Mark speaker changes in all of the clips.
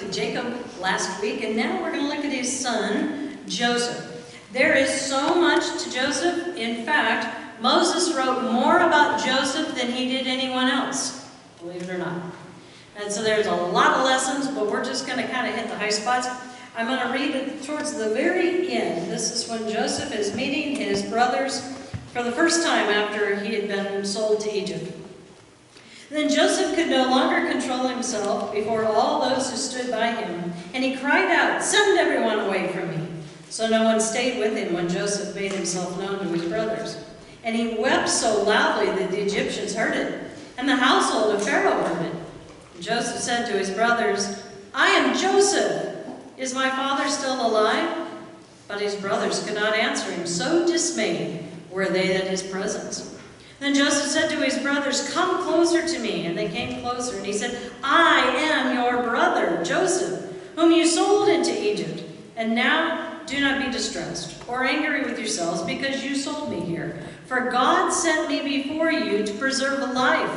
Speaker 1: at Jacob last week, and now we're going to look at his son, Joseph. There is so much to Joseph. In fact, Moses wrote more about Joseph than he did anyone else, believe it or not. And so there's a lot of lessons, but we're just going to kind of hit the high spots. I'm going to read it towards the very end. This is when Joseph is meeting his brothers for the first time after he had been sold to Egypt. Then Joseph could no longer control himself before all those who stood by him, and he cried out, "Send everyone away from me." So no one stayed with him when Joseph made himself known to his brothers. And he wept so loudly that the Egyptians heard it, and the household of Pharaoh heard it. And Joseph said to his brothers, "I am Joseph. Is my father still alive?" But his brothers could not answer him, so dismayed were they at his presence. Then Joseph said to his brothers, "Come closer to me." And they came closer, and he said, "I am your brother, Joseph, whom you sold into Egypt. And now do not be distressed or angry with yourselves because you sold me here. For God sent me before you to preserve a life.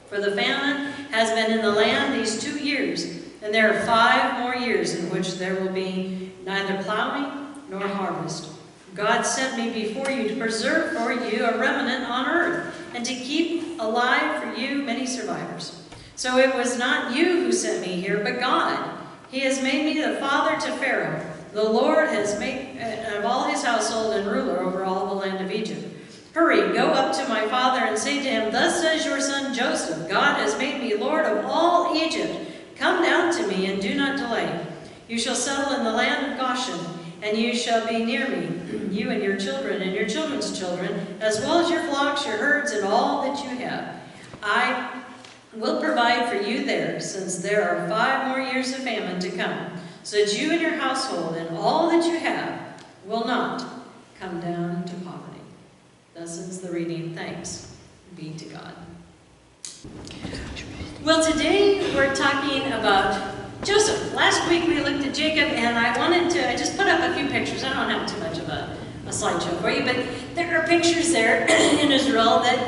Speaker 1: For the famine has been in the land these 2 years, and there are 5 more years in which there will be neither plowing nor harvest. God sent me before you to preserve for you a remnant on earth, and to keep alive for you many survivors. So it was not you who sent me here, but God. He has made me the father to Pharaoh. The Lord has made of all his household and ruler over all the land of Egypt. Hurry, go up to my father and say to him, 'Thus says your son Joseph, God has made me Lord of all Egypt. Come down to me and do not delay. You shall settle in the land of Goshen, and you shall be near me, you and your children and your children's children, as well as your flocks, your herds, and all that you have. I will provide for you there, since there are 5 more years of famine to come, so that you and your household and all that you have will not come down to poverty.'" Thus ends the reading. Thanks be to God. Well, today we're talking about Joseph. Last week we looked at Jacob, and I just put up a few pictures. I don't have too much of a slideshow for you, but there are pictures there in Israel that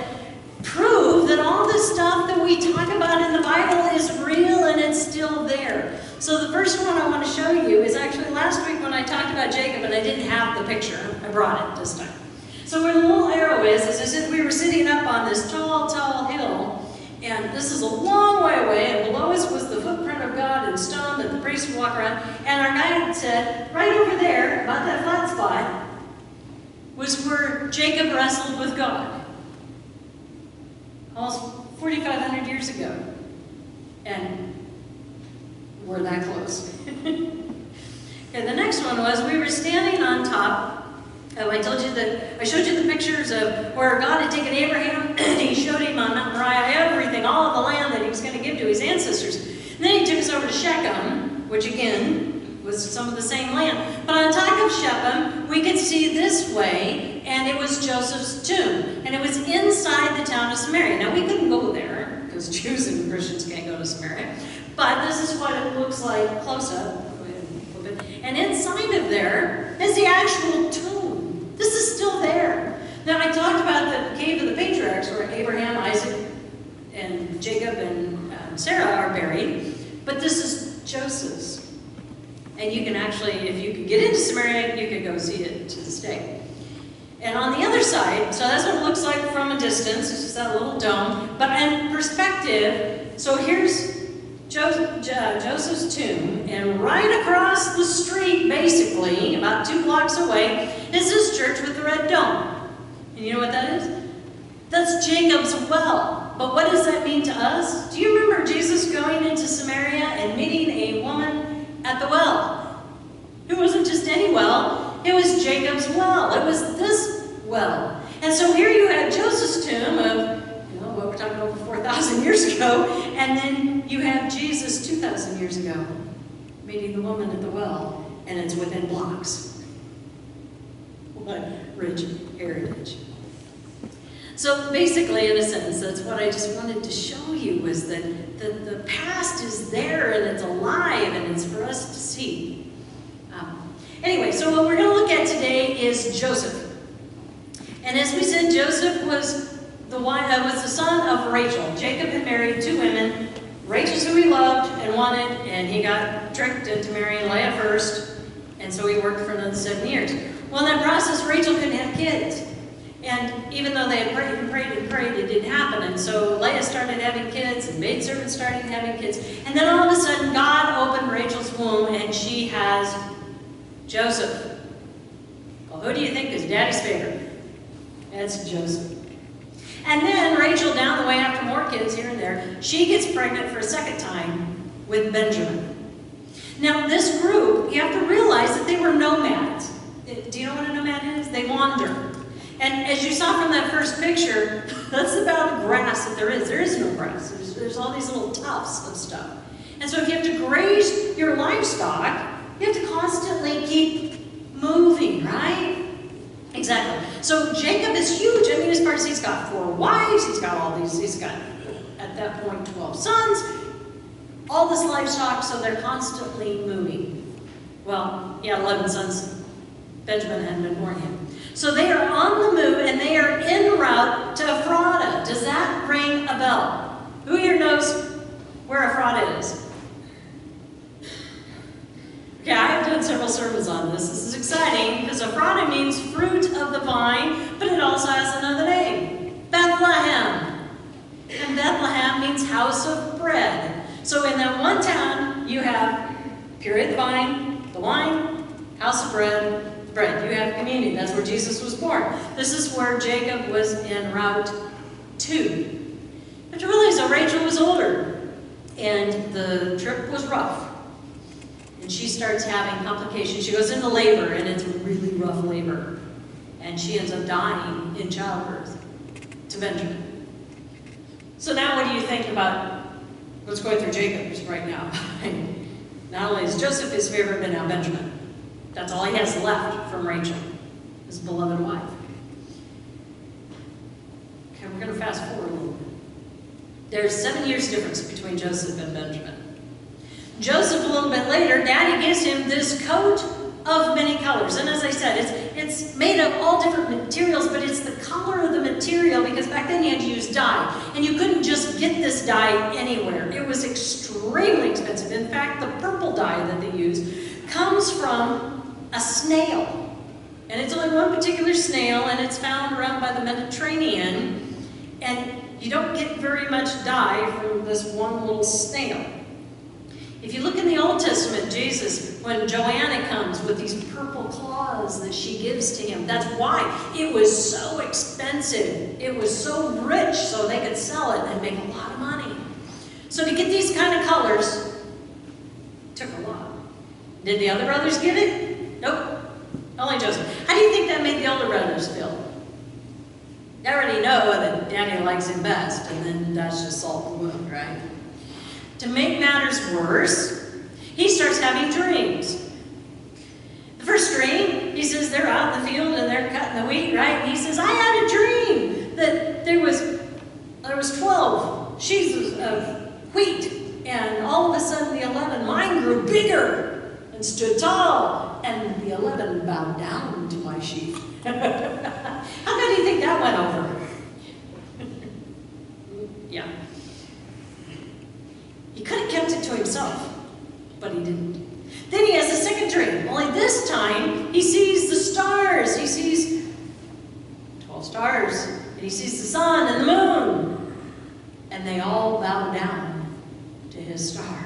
Speaker 1: prove that all this stuff that we talk about in the Bible is real and it's still there. So the first one I want to show you is actually last week when I talked about Jacob, and I didn't have the picture. I brought it this time. So where the little arrow is as if we were sitting up on this tall, tall hill, and this is a long way away, and below us was the footprint of God in stone that the priest would walk around. And our guide said, right over there, about that flat spot, was where Jacob wrestled with God. Almost 4,500 years ago. And we're that close. Okay, the next one was we were standing on top. I told you that I showed you the pictures of where God had taken Abraham, and he showed him on Mount Moriah everything, all of the land that he was going to give to his ancestors. And then he took us over to Shechem, which again was some of the same land. But on top of Shechem, we could see this way, and it was Joseph's tomb. And it was inside the town of Samaria. Now, we couldn't go there, because Jews and Christians can't go to Samaria. But this is what it looks like close up. And inside of there is the actual tomb. This is still there. Now, I talked about the cave of the patriarchs where Abraham, Isaac, and Jacob and Sarah are buried. But this is Joseph's. And you can actually, if you could get into Samaria, you could go see it to this day. And on the other side, so that's what it looks like from a distance. It's just that little dome. But in perspective, so here's Joseph's tomb, and right across the street, basically, about 2 blocks away, is this church with the red dome. And you know what that is? That's Jacob's well. But what does that mean to us? Do you remember Jesus going into Samaria and meeting a woman at the well? It wasn't just any well, it was Jacob's well. It was this well. And so here you have Joseph's tomb of, what we're talking about 4,000 years ago, and then you have Jesus 2,000 years ago meeting the woman at the well, and it's within blocks. What rich heritage. So basically, in a sense, that's what I just wanted to show you, was that the past is there, and it's alive, and it's for us to see. Anyway, so what we're going to look at today is Joseph. And as we said, Joseph was the son of Rachel. Jacob had married 2 women, Rachel's who he loved and wanted, and he got tricked into marrying Leah first, and so he worked for another 7 years. Well, in that process, Rachel couldn't have kids. And even though they had prayed and prayed and prayed, it didn't happen. And so Leah started having kids, and maidservants started having kids. And then all of a sudden, God opened Rachel's womb, and she has Joseph. Well, who do you think is Daddy's favorite? That's Joseph. And then Rachel, down the way after more kids here and there, she gets pregnant for a second time with Benjamin. Now, this group, you have to realize that they were nomads. Do you know what a nomad is? They wander. And as you saw from that first picture, that's about the grass that there is. There is no grass. There's all these little tufts of stuff. And so if you have to graze your livestock, you have to constantly keep moving, right? Exactly. So Jacob is huge. I mean, as far as he's got 4 wives, he's got all these, he's got, at that point, 12 sons, all this livestock, so they're constantly moving. Well, yeah, 11 sons. Benjamin hadn't been born yet. So they are on the move, and they are en route to Aurora. Does that ring a bell? Who here knows where Aurora is? Okay, I've done several sermons on this. This is exciting because Aurora means fruit of the vine, but it also has another name, Bethlehem. And Bethlehem means house of bread. So in that one town, you have puree of the wine, house of bread. You have communion. That's where Jesus was born. This is where Jacob was en route to. You have to realize that Rachel was older, and the trip was rough. And she starts having complications. She goes into labor, and it's a really rough labor. And she ends up dying in childbirth to Benjamin. So now what do you think about what's going through Jacob right now? Not only is Joseph his favorite, but now Benjamin. That's all he has left from Rachel, his beloved wife. Okay, we're going to fast forward a little bit. There's 7 years difference between Joseph and Benjamin. Joseph, a little bit later, Daddy gives him this coat of many colors. And as I said, it's made of all different materials, but it's the color of the material, because back then you had to use dye. And you couldn't just get this dye anywhere. It was extremely expensive. In fact, the purple dye that they use comes from a snail. And it's only one particular snail, and it's found around by the Mediterranean. And you don't get very much dye from this one little snail. If you look in the Old Testament, Jesus, when Joanna comes with these purple claws that she gives to him, that's why it was so expensive. It was so rich, so they could sell it and make a lot of money. So to get these kind of colors took a lot. Did the other brothers give it? Nope. Only Joseph. How do you think that made the older brothers feel? They already know that Daddy likes him best, and then that's just salt in the wound, right? To make matters worse, he starts having dreams. The first dream, he says they're out in the field and they're cutting the wheat, right? And he says, I had a dream that there was 12 sheaves of wheat, and all of a sudden the 11, mine grew bigger and stood tall, and the 11 bowed down to my sheaf. How good do you think that went over? Yeah. He could have kept it to himself, but he didn't. Then he has a second dream, only this time he sees the stars. He sees 12 stars, and he sees the sun and the moon, and they all bow down to his star.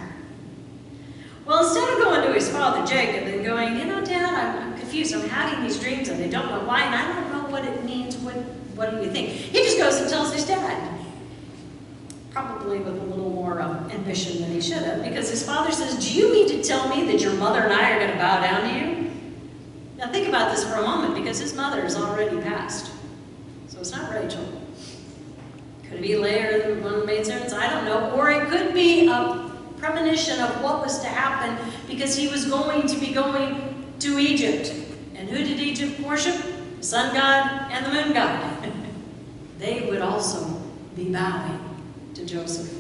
Speaker 1: Well, instead of going to his father Jacob and going, you know, Dad, I'm confused, I'm having these dreams and I don't know why, and I don't know what it means, what do you think? He just goes and tells his dad. Probably with a little more ambition than he should have, because his father says, do you mean to tell me that your mother and I are going to bow down to you? Now think about this for a moment, because his mother is already passed. So it's not Rachel. Could it be Leah or one of the maidservants? I don't know. Or it could be a premonition of what was to happen, because he was going to be going to Egypt. And who did Egypt worship? The sun god and the moon god. They would also be bowing to Joseph.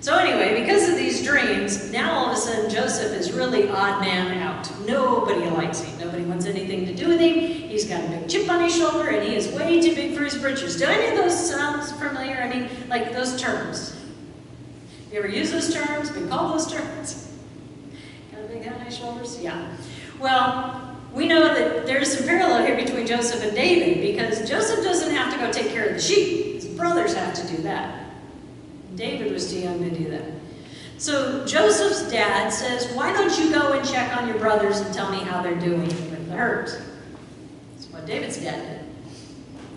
Speaker 1: So anyway, because of these dreams, now all of a sudden Joseph is really odd man out. Nobody likes him. Nobody wants anything to do with him. He's got a big chip on his shoulder, and he is way too big for his britches. Do any of those sound familiar? I mean, like those terms. You ever use those terms? Been called those terms? Got a big head on your shoulders? Yeah. Well, we know that there's some parallel here between Joseph and David, because Joseph doesn't have to go take care of the sheep. His brothers have to do that. David was too young to do that. So Joseph's dad says, why don't you go and check on your brothers and tell me how they're doing with the herds? That's what David's dad did.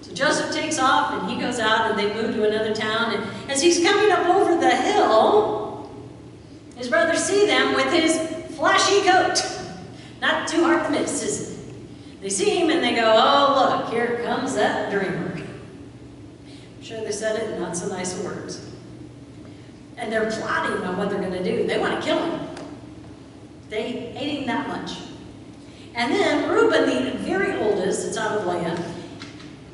Speaker 1: So Joseph takes off and he goes out and they move to another town. And as he's coming up over the hill, his brothers see them with his flashy coat. Not too hard to miss, is it? They see him and they go, oh look, here comes that dreamer. I'm sure they said it in not so nice words. And they're plotting on what they're going to do. They want to kill him. They hate him that much. And then Reuben, the very oldest, that's out of Leah,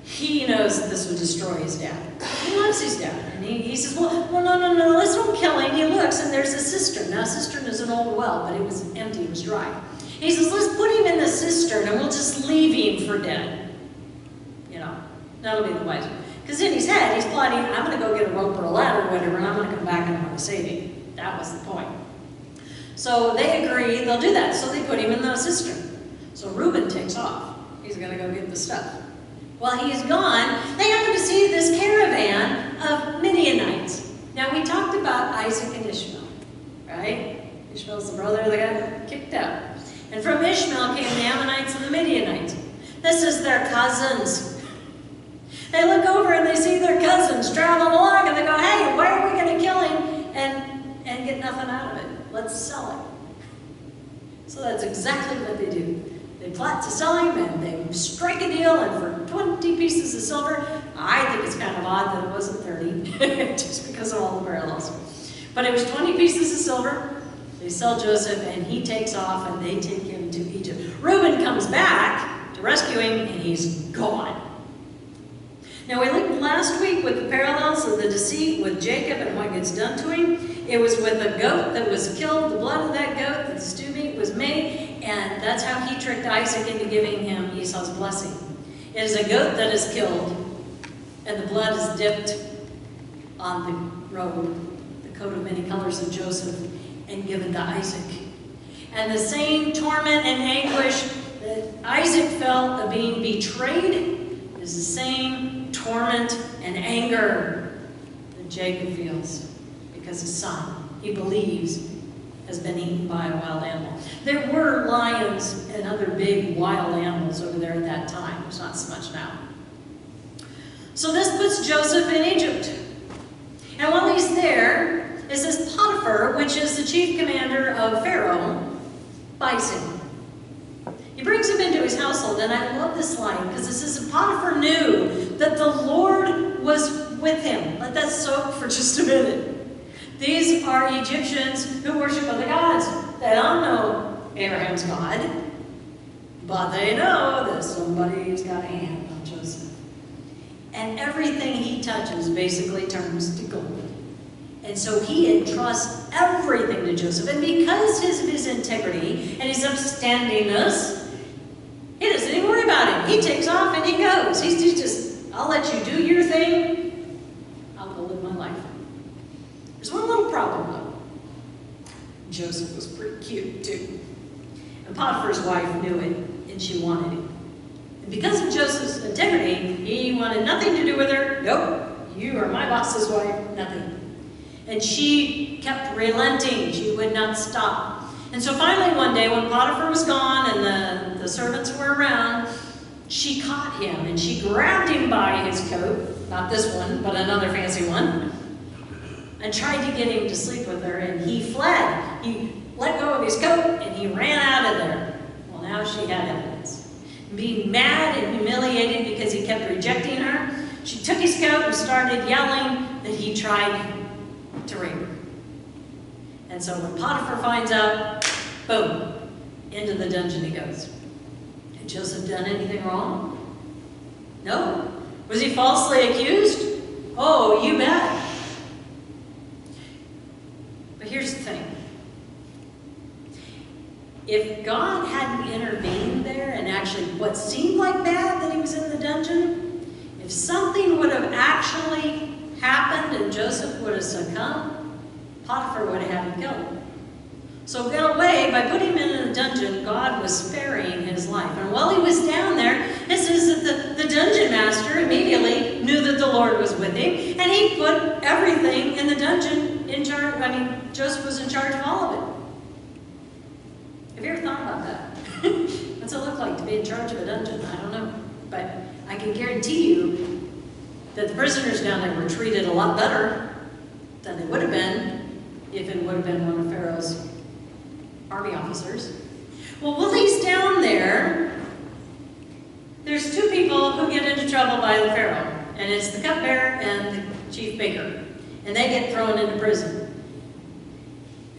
Speaker 1: he knows that this would destroy his dad. He loves his dad. And he says, well, no, let's don't kill him. He looks, and there's a cistern. Now, a cistern is an old well, but it was empty, it was dry. He says, let's put him in the cistern, and we'll just leave him for dead. You know, that'll be the wise one. Because in his head, he's plotting, I'm going to go get a rope or a ladder or whatever, and I'm going to come back and I'm going to save him. That was the point. So they agree they'll do that. So they put him in the cistern. So Reuben takes off. He's going to go get the stuff. While he's gone, they happen to see this caravan of Midianites. Now, we talked about Isaac and Ishmael, right? Ishmael's the brother that got kicked out. And from Ishmael came the Ammonites and the Midianites. This is their cousins. They look over and they see their cousins traveling along and they go, hey, why are we going to kill him and get nothing out of it? Let's sell it. So that's exactly what they do. They plot to sell him and they strike a deal, and for 20 pieces of silver, I think it's kind of odd that it wasn't 30, just because of all the parallels. But it was 20 pieces of silver. They sell Joseph and he takes off and they take him to Egypt. Reuben comes back to rescue him and he's gone. Now, we looked last week with the parallels of the deceit with Jacob and what gets done to him. It was with a goat that was killed, the blood of that goat, that the stew meat was made, and that's how he tricked Isaac into giving him Esau's blessing. It is a goat that is killed, and the blood is dipped on the robe, the coat of many colors of Joseph, and given to Isaac. And the same torment and anguish that Isaac felt of being betrayed is the same torment and anger that Jacob feels because his son, he believes, has been eaten by a wild animal. There were lions and other big wild animals over there at that time. There's not so much now. So this puts Joseph in Egypt. And while he's there, is this Potiphar, which is the chief commander of Pharaoh, buys him. He brings him into his household, and I love this line because it says Potiphar knew that the Lord was with him. Let that soak for just a minute. These are Egyptians who worship other gods. They don't know Abraham's God, but they know that somebody's got a hand on Joseph. And everything he touches basically turns to gold. And so he entrusts everything to Joseph. And because of his integrity and his upstandingness, he doesn't even worry about it. He takes off and he goes. He's just, I'll let you do your thing. I'll go live my life. There's one little problem, though. Joseph was pretty cute, too. And Potiphar's wife knew it, and she wanted him. And because of Joseph's integrity, he wanted nothing to do with her. Nope, you are my boss's wife, nothing. And she kept relenting. She would not stop. And so finally one day when Potiphar was gone and the servants were around, she caught him and she grabbed him by his coat, not this one, but another fancy one, and tried to get him to sleep with her, and he fled. He let go of his coat and he ran out of there. Well, now she had evidence. Being mad and humiliated because he kept rejecting her, she took his coat and started yelling that he tried to rape her. And so when Potiphar finds out, boom, into the dungeon he goes. Had Joseph done anything wrong? No. Was he falsely accused? Oh, you bet. But here's the thing. If God hadn't intervened there and actually what seemed like bad that he was in the dungeon, if something would have actually happened and Joseph would have succumbed, Potiphar would have had him killed. So in a way, by putting him in a dungeon, God was sparing his life. And while he was down there, it says that the dungeon master immediately knew that the Lord was with him, and he put everything in the dungeon in charge. I mean, Joseph was in charge of all of it. Have you ever thought about that? What's it look like to be in charge of a dungeon? I don't know. But I can guarantee you that the prisoners down there were treated a lot better than they would have been if it would have been one of Pharaoh's army officers. Well, while he's down there, there's two people who get into trouble by the Pharaoh. And it's the cupbearer and the chief baker. And they get thrown into prison.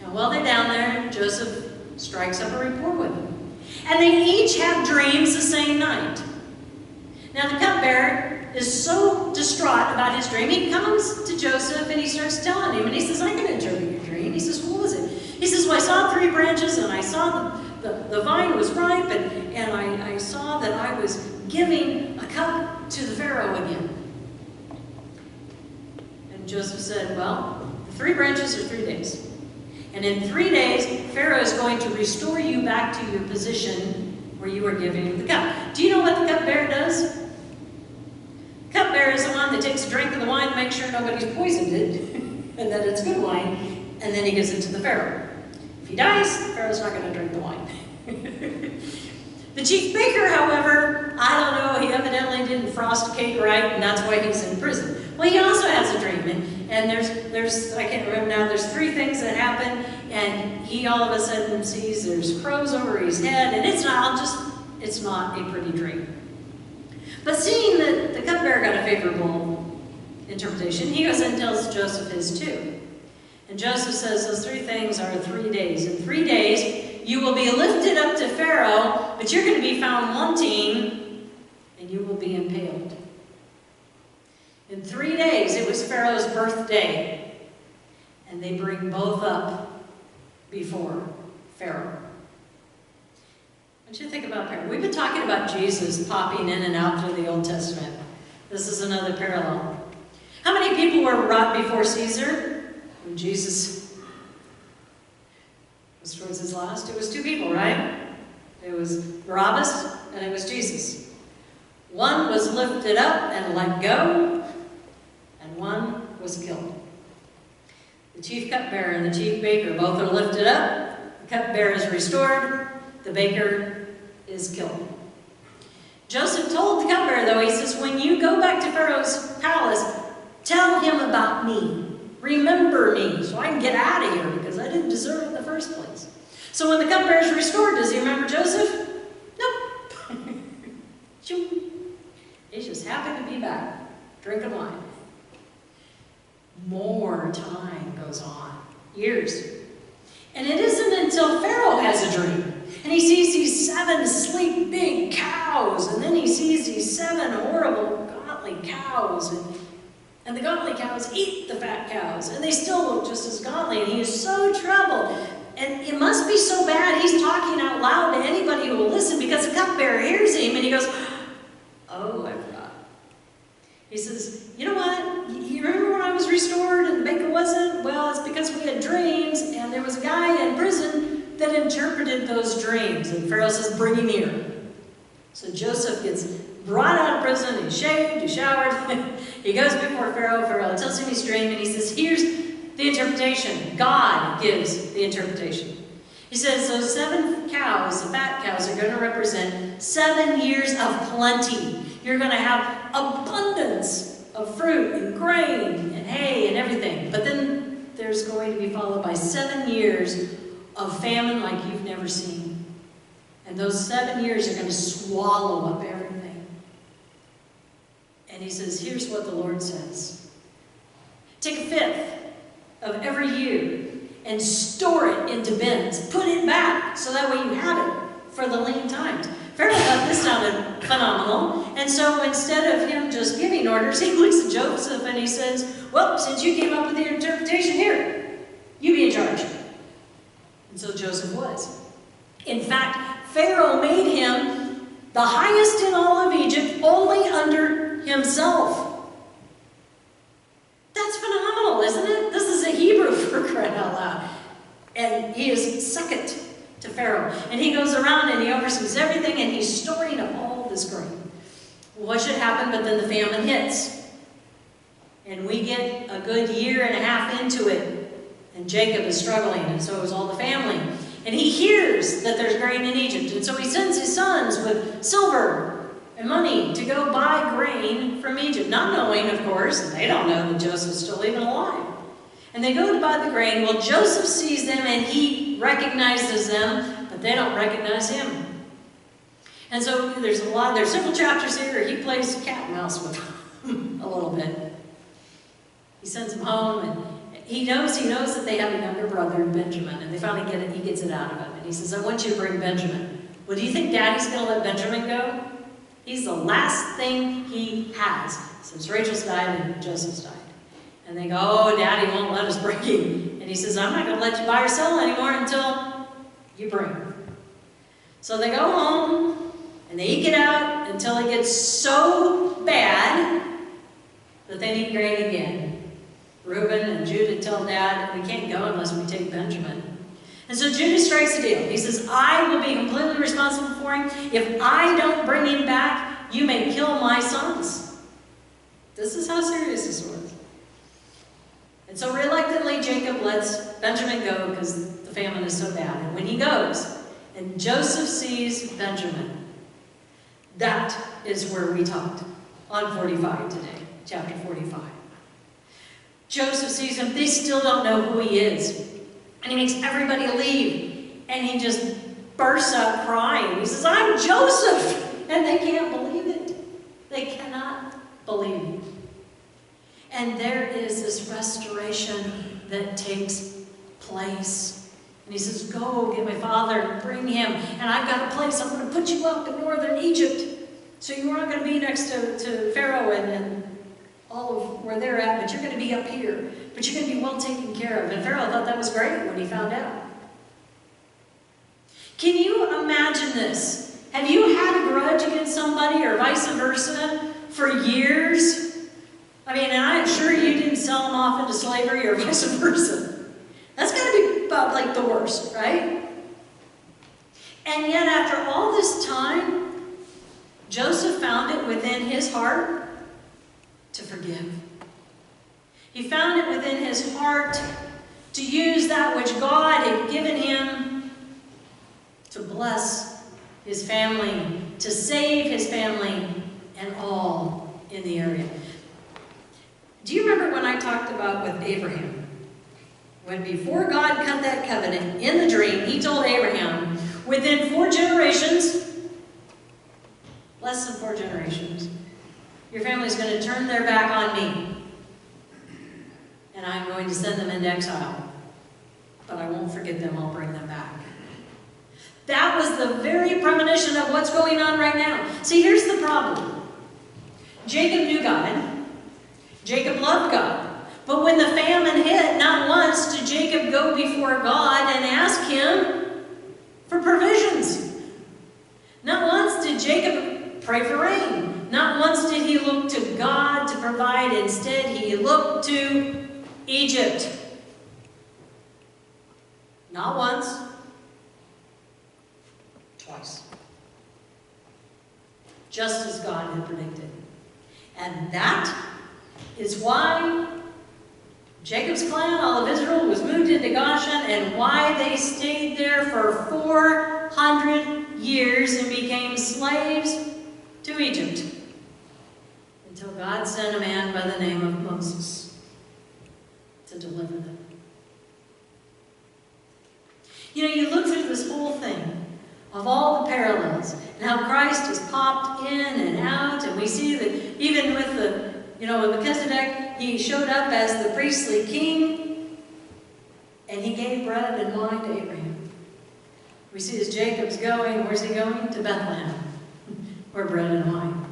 Speaker 1: And while they're down there, Joseph strikes up a rapport with them. And they each have dreams the same night. Now the cupbearer is so distraught about his dream, he comes to Joseph and he starts telling him, and he says, I can interpret your dream. He says, what was it? He says, well, I saw 3 branches, and I saw the vine was ripe, and I saw that I was giving a cup to the Pharaoh again. And Joseph said, well, the 3 branches are 3 days. And in 3 days, Pharaoh is going to restore you back to your position where you were giving him the cup. Do you know what the cupbearer does? The cupbearer is the one that takes a drink of the wine to make sure nobody's poisoned it, and that it's good wine, and then he gives it to the Pharaoh. If he dies, the Pharaoh's not going to drink the wine. The chief baker, however, I don't know, he evidently didn't frost a cake right, and that's why he's in prison. Well, he also has a dream, and there's I can't remember now, there's 3 things that happen, and he all of a sudden sees there's crows over his head, and it's not a pretty dream. But seeing that the cupbearer got a favorable interpretation, he goes and tells Joseph his too. And Joseph says those 3 things are 3 days. In 3 days, you will be lifted up to Pharaoh, but you're going to be found wanting, and you will be impaled. In 3 days, it was Pharaoh's birthday, and they bring both up before Pharaoh. What do you think about Pharaoh? We've been talking about Jesus popping in and out through the Old Testament. This is another parallel. How many people were brought before Caesar when Jesus was towards his last? It was 2 people, right? It was Barabbas and it was Jesus. One was lifted up and let go, and one was killed. The chief cupbearer and the chief baker both are lifted up. The cupbearer is restored. The baker is killed. Joseph told the cupbearer, though, he says, when you go back to Pharaoh's palace, tell him about me. Remember me, so I can get out of here, because I didn't deserve it in the first place. So when the cupbearer is restored, does he remember Joseph? Nope. He's just happy to be back, drinking wine. More time goes on, years. And it isn't until Pharaoh has a dream, and he sees these 7 sleek big cows, and then he sees these 7 horrible godly cows, and the godly cows eat the fat cows, and they still look just as godly, and he is so troubled. And it must be so bad he's talking out loud to anybody who will listen, because the cupbearer hears him, and he goes, oh, I forgot. He says, you know what? You remember when I was restored and the baker wasn't? Well, it's because we had dreams, and there was a guy in prison that interpreted those dreams. And Pharaoh says, bring him here. So Joseph gets brought out of prison, he's shaved, he's showered. He goes before Pharaoh. Pharaoh tells him his dream, and he says, here's the interpretation. God gives the interpretation. He says those 7 cows, the fat cows, are going to represent 7 years of plenty. You're going to have abundance of fruit and grain and hay and everything. But then there's going to be followed by 7 years of famine like you've never seen. And those 7 years are going to swallow up everything. And he says, here's what the Lord says. Take a 5th of every year and store it into bins. Put it back so that way you have it for the lean times. Pharaoh thought this sounded phenomenal. And so instead of him just giving orders, he looks at Joseph and he says, well, since you came up with the interpretation, here, you be in charge. And so Joseph was. In fact, Pharaoh made him the highest in all of Egypt, only under himself. That's phenomenal, isn't it? This is a Hebrew for crying out And he goes around and he oversees everything, and he's storing up all this grain. Well, what should happen? But then the famine hits. And we get a good year and a half into it. And Jacob is struggling, and so is all the family. And he hears that there's grain in Egypt. And so he sends his sons with silver and money to go buy grain from Egypt. Not knowing, of course, and they don't know that Joseph's still even alive. And they go to buy the grain. Well, Joseph sees them and he recognizes them, but they don't recognize him. And so there's several chapters here where he plays cat and mouse with them a little bit. He sends them home, and he knows that they have a younger brother, Benjamin, and they finally get it. He gets it out of him, and he says, "I want you to bring Benjamin." Well, do you think Daddy's going to let Benjamin go? He's the last thing he has since Rachel's died and Joseph's died. And they go, "Oh, Daddy won't let us bring him." And he says, "I'm not going to let you buy or sell anymore until you bring him." So they go home, and they eke it out until it gets so bad that they need grain again. Reuben and Judah tell Dad, "We can't go unless we take Benjamin." And so Judah strikes a deal. He says, "I will be completely responsible for him. If I don't bring him back, you may kill my sons." This is how serious this was. And so reluctantly, Jacob lets Benjamin go because the famine is so bad. And when he goes, and Joseph sees Benjamin, that is where we talked on 45 today, chapter 45. Joseph sees him. They still don't know who he is. And he makes everybody leave. And he just bursts out crying. He says, "I'm Joseph!" And they can't believe it. They cannot believe it. And there is this restoration that takes place. And he says, "Go get my father and bring him. And I've got a place. I'm going to put you up in northern Egypt. So you aren't going to be next to Pharaoh and all of where they're at, but you're going to be up here. But you're going to be well taken care of." And Pharaoh thought that was great when he found out. Can you imagine this? Have you had a grudge against somebody or vice versa for years? I mean, and I'm sure you didn't sell them off into slavery or vice versa. That's got to be about like the worst, right? And yet after all this time, Joseph found it within his heart to forgive. He found it within his heart to use that which God had given him to bless his family, to save his family, and all in the area. Do you remember when I talked about with Abraham? When before God cut that covenant in the dream, he told Abraham, within 4 generations, less than 4 generations, your family's going to turn their back on me. And I'm going to send them into exile. But I won't forget them, I'll bring them back. That was the very premonition of what's going on right now. See, here's the problem. Jacob knew God. Jacob loved God. But when the famine hit, not once did Jacob go before God and ask him for provisions. Not once did Jacob pray for rain. Not once did he look to God to provide. Instead, he looked to Egypt. Not once. Twice. Just as God had predicted. And that is why Jacob's clan, all of Israel, was moved into Goshen, and why they stayed there for 400 years and became slaves to Egypt. Until God sent a man by the name of Moses to deliver them. You know, you look through this whole thing of all the parallels and how Christ has popped in and out, and we see that even with the, with Melchizedek, he showed up as the priestly king, and he gave bread and wine to Abraham. We see as Jacob's going, where's he going? To Bethlehem, where bread and wine.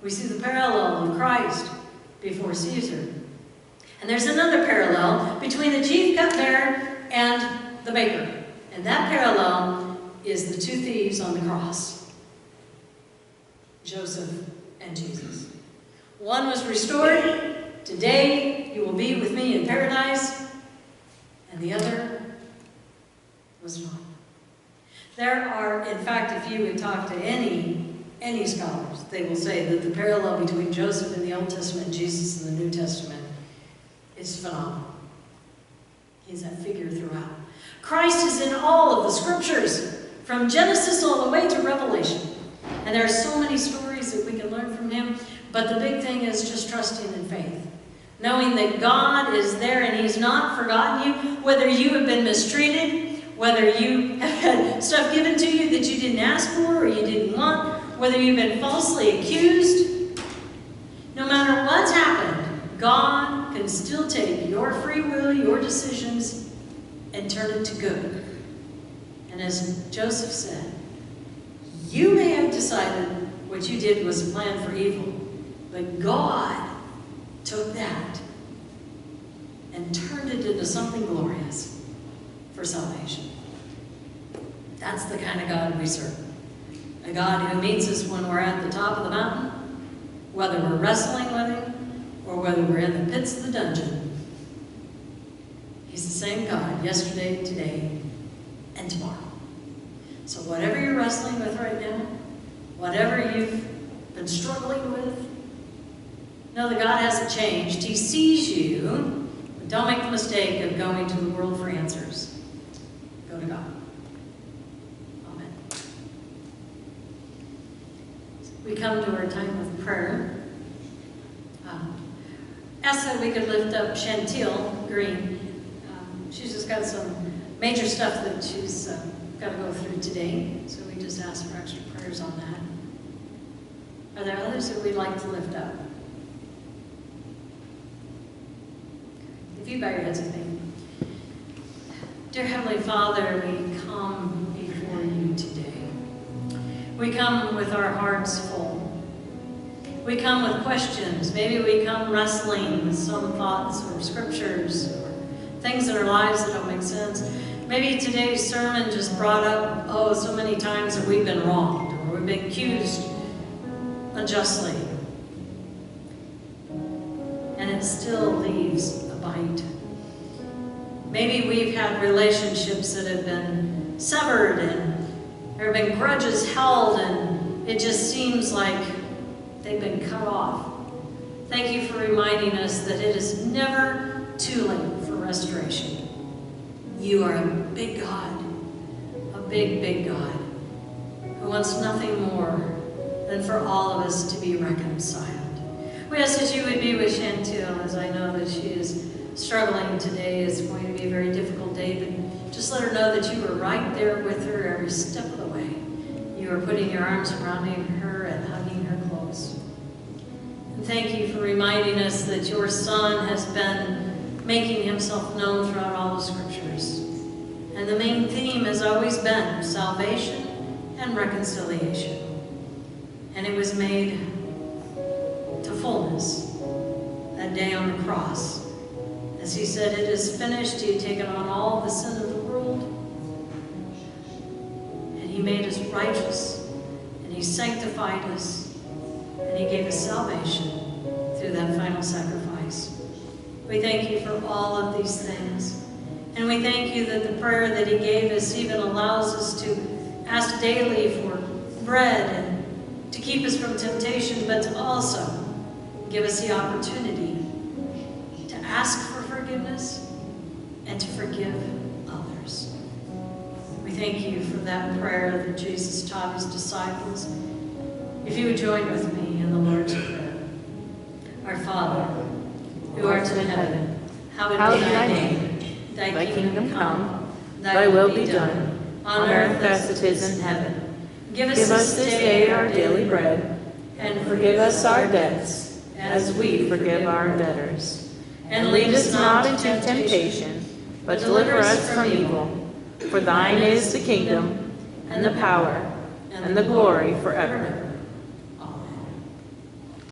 Speaker 1: We see the parallel of Christ before Caesar. And there's another parallel between the chief cupbearer and the baker. And that parallel is the 2 thieves on the cross. Joseph and Jesus. One was restored. Today you will be with me in paradise. And the other was not. There are, in fact, if you would talk to any scholars, they will say that the parallel between Joseph in the Old Testament and Jesus in the New Testament is phenomenal. He's that figure throughout. Christ is in all of the scriptures, from Genesis all the way to Revelation. And there are so many stories that we can learn from him, but the big thing is just trusting in faith. Knowing that God is there and he's not forgotten you, whether you have been mistreated, whether you have had stuff given to you that you didn't ask for or you didn't want, whether you've been falsely accused. No matter what's happened, God can still take your free will, your decisions, and turn it to good. And as Joseph said, you may have decided what you did was a plan for evil, but God took that and turned it into something glorious for salvation. That's the kind of God we serve. A God who meets us when we're at the top of the mountain, whether we're wrestling with him or whether we're in the pits of the dungeon. He's the same God yesterday, today, and tomorrow. So whatever you're wrestling with right now, whatever you've been struggling with, know that God hasn't changed. He sees you, but don't make the mistake of going to the world for answers. Go to God. Amen. We come to our time of prayer. Asked that we could lift up Chantil Green. She's just got some major stuff that she's got to go through today, so we just ask for extra prayers on that. Are there others that we'd like to lift up? If you bow your heads with me. Dear Heavenly Father, we come before you today. We come with our hearts full. We come with questions. Maybe we come wrestling with some thoughts or scriptures or things in our lives that don't make sense. Maybe today's sermon just brought up, so many times that we've been wronged or we've been accused unjustly. And it still leaves a bite. Maybe we've had relationships that have been severed and there have been grudges held and it just seems like they've been cut off. Thank you for reminding us that it is never too late for restoration. You are a big God, a big, big God, who wants nothing more than for all of us to be reconciled. We ask that you would be with Chantil, as I know that she is struggling today. It's going to be a very difficult day, but just let her know that you are right there with her every step of the way. You are putting your arms around her and hugging her close. And thank you for reminding us that your Son has been making himself known throughout all the scriptures. And the main theme has always been salvation and reconciliation. And it was made to fullness that day on the cross. As he said, it is finished. He had taken on all the sin of the world. And he made us righteous. And he sanctified us. And he gave us salvation through that final sacrifice. We thank you for all of these things. And we thank you that the prayer that he gave us even allows us to ask daily for bread and to keep us from temptation, but to also give us the opportunity to ask for forgiveness and to forgive others. We thank you for that prayer that Jesus taught his disciples. If you would join with me in the Lord's Prayer. Our Father, who art in heaven, hallowed be thy name. Thy kingdom come, thy will be done, on earth as it is in heaven. Give us this day our daily bread, and forgive us our debts, as we forgive our debtors. And lead us not into temptation, but deliver us from evil. For thine is the kingdom, and the power, and the glory forever.